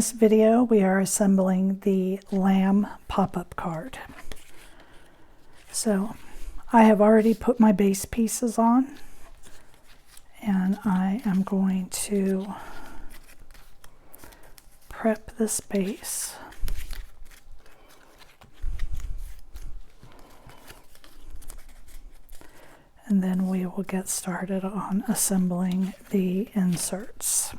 this video, we are assembling the lamb pop-up card. So I have already put my base pieces on, and I am going to prep this base. And then we will get started on assembling the inserts.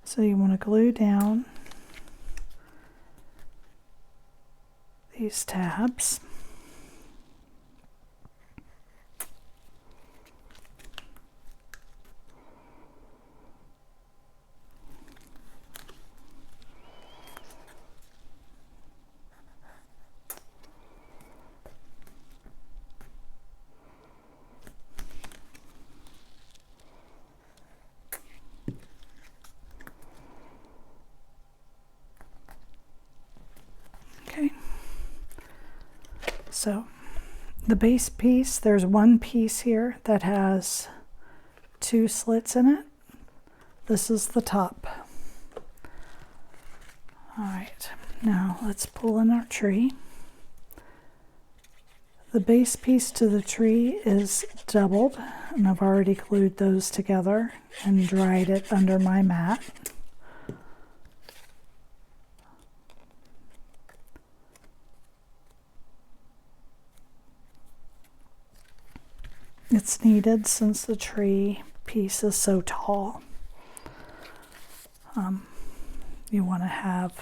So you want to glue down these tabs. Okay, so the base piece, there's one piece here that has 2 slits in it. This is the top. All right, now let's pull in our tree. The base piece to the tree is doubled, and I've already glued those together and dried it under my mat. It's needed since the tree piece is so tall. You want to have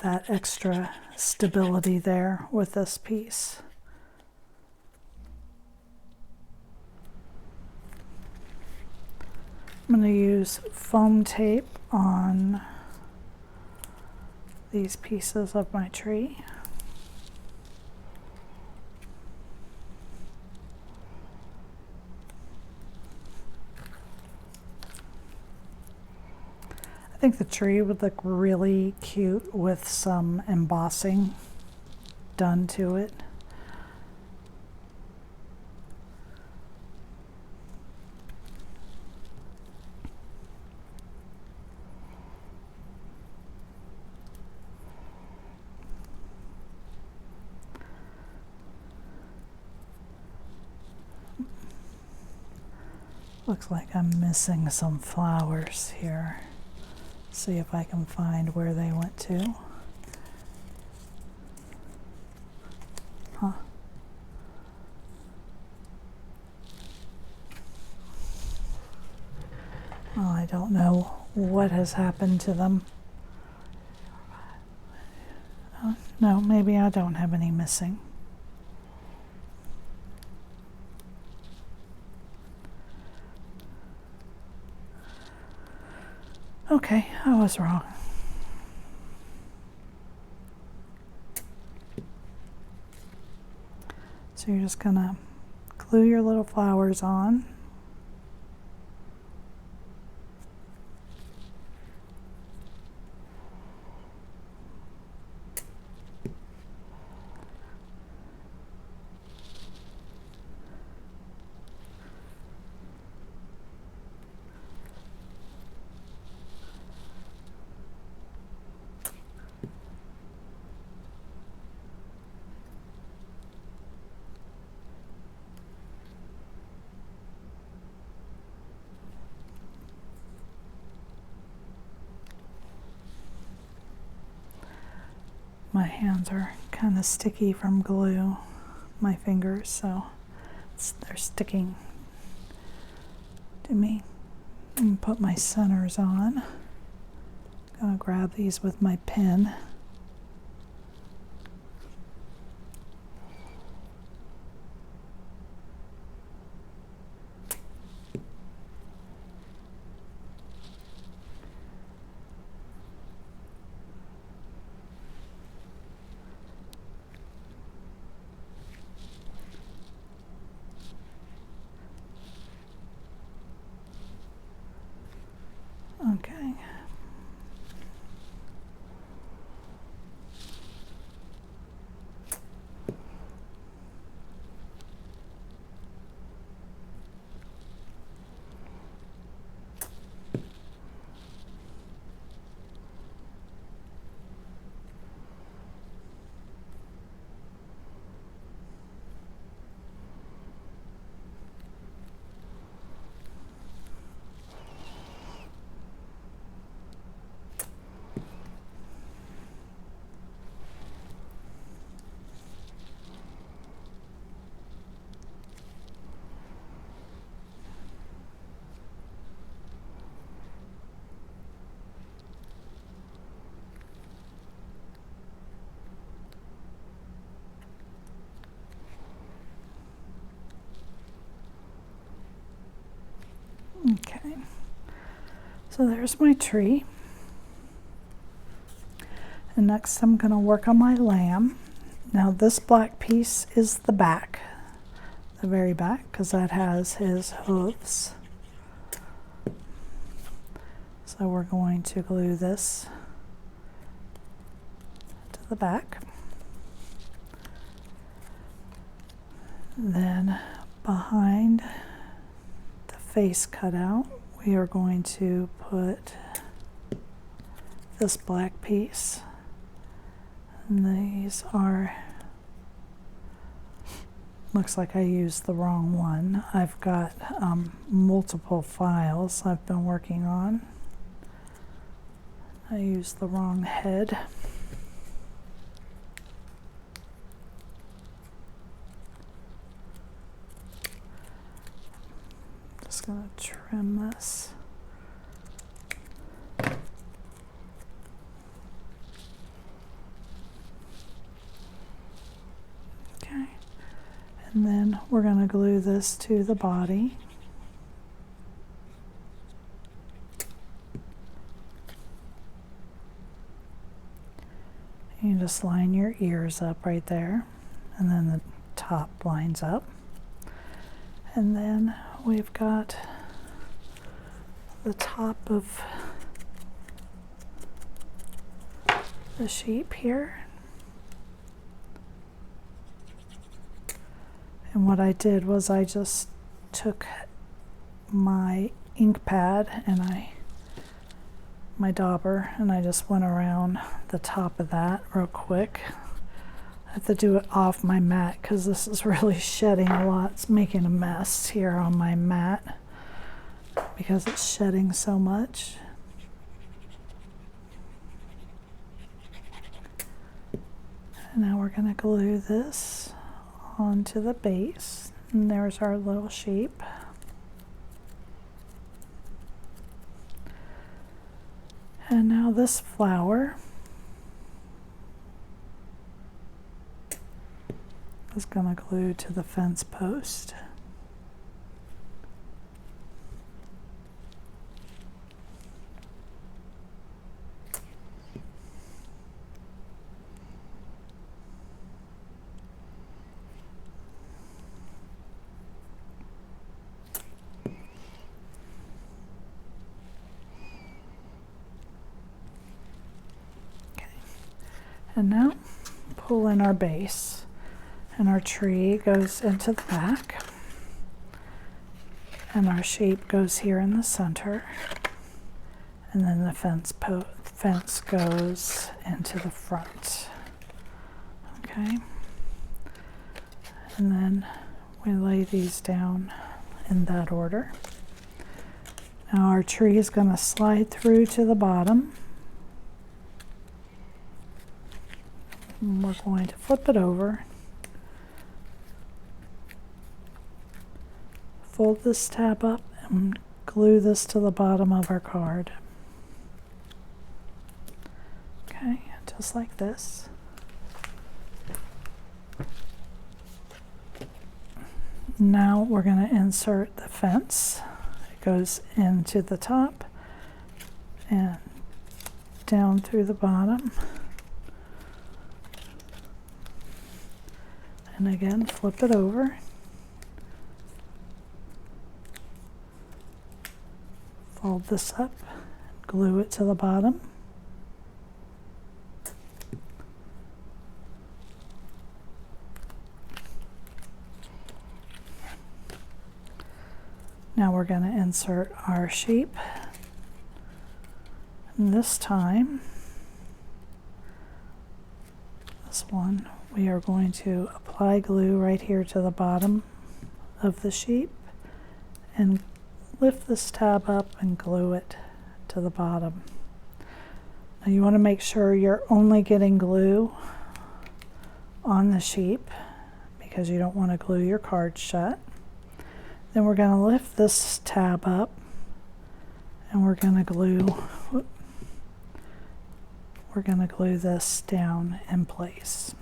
that extra stability there with this piece. I'm going to use foam tape on these pieces of my tree. I think the tree would look really cute with some embossing done to it. Looks like I'm missing some flowers here. See if I can find where they went to. Huh. Well, I don't know what has happened to them. No, maybe I don't have any missing. Okay, I was wrong. So you're just gonna glue your little flowers on. My hands are kind of sticky from glue, my fingers, so they're sticking to me. I'm gonna put my centers on. I'm gonna grab these with my pen. Okay. Okay, so there's my tree. And next I'm going to work on my lamb. Now this black piece is the back, the very back, because that has his hooves. So we're going to glue this to the back. Then behind the face cutout, we are going to put this black piece. And these are, looks like I used the wrong one. I've got multiple files I've been working on. I used the wrong head. Just gonna trim this. Okay, and then we're gonna glue this to the body. You just line your ears up right there, and then the top lines up. And then we've got the top of the sheep here. And what I did was I just took my ink pad and my dauber, and I just went around the top of that real quick. I have to do it off my mat because this is really shedding a lot. It's making a mess here on my mat because it's shedding so much. And now we're going to glue this onto the base, and there's our little sheep. And now this flower is going to glue to the fence post. And now pull in our base, and our tree goes into the back, and our sheep goes here in the center, and then the fence goes into the front. Okay, and then we lay these down in that order. Now our tree is going to slide through to the bottom. And we're going to flip it over, fold this tab up, and glue this to the bottom of our card. Okay, just like this. Now we're going to insert the fence. It goes into the top and down through the bottom. And again, flip it over. Fold this up, glue it to the bottom. Now we're going to insert our sheep. And this time, this one, we are going to apply glue right here to the bottom of the sheep and lift this tab up and glue it to the bottom. Now you want to make sure you're only getting glue on the sheep because you don't want to glue your card shut. Then we're going to lift this tab up and we're going to glue this down in place.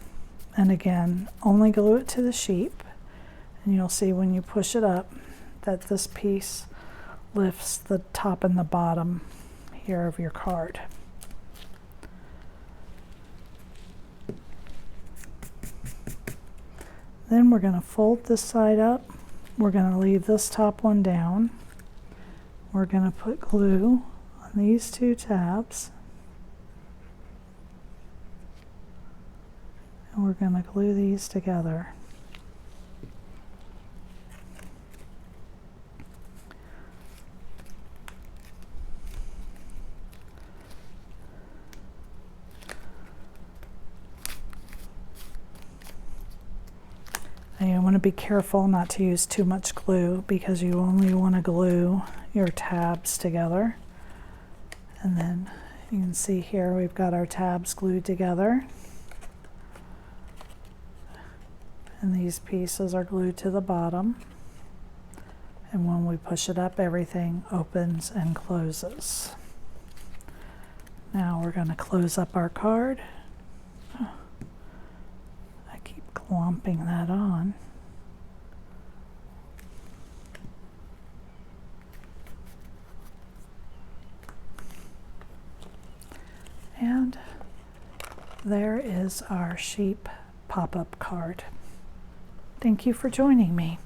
And again, only glue it to the sheep, and you'll see when you push it up that this piece lifts the top and the bottom here of your card. Then we're going to fold this side up. We're going to leave this top one down. We're going to put glue on these two tabs. And we're going to glue these together. And you want to be careful not to use too much glue because you only want to glue your tabs together. And then you can see here we've got our tabs glued together. And these pieces are glued to the bottom. And when we push it up, everything opens and closes. Now we're going to close up our card. Clumping that on. And there is our sheep pop-up card. Thank you for joining me.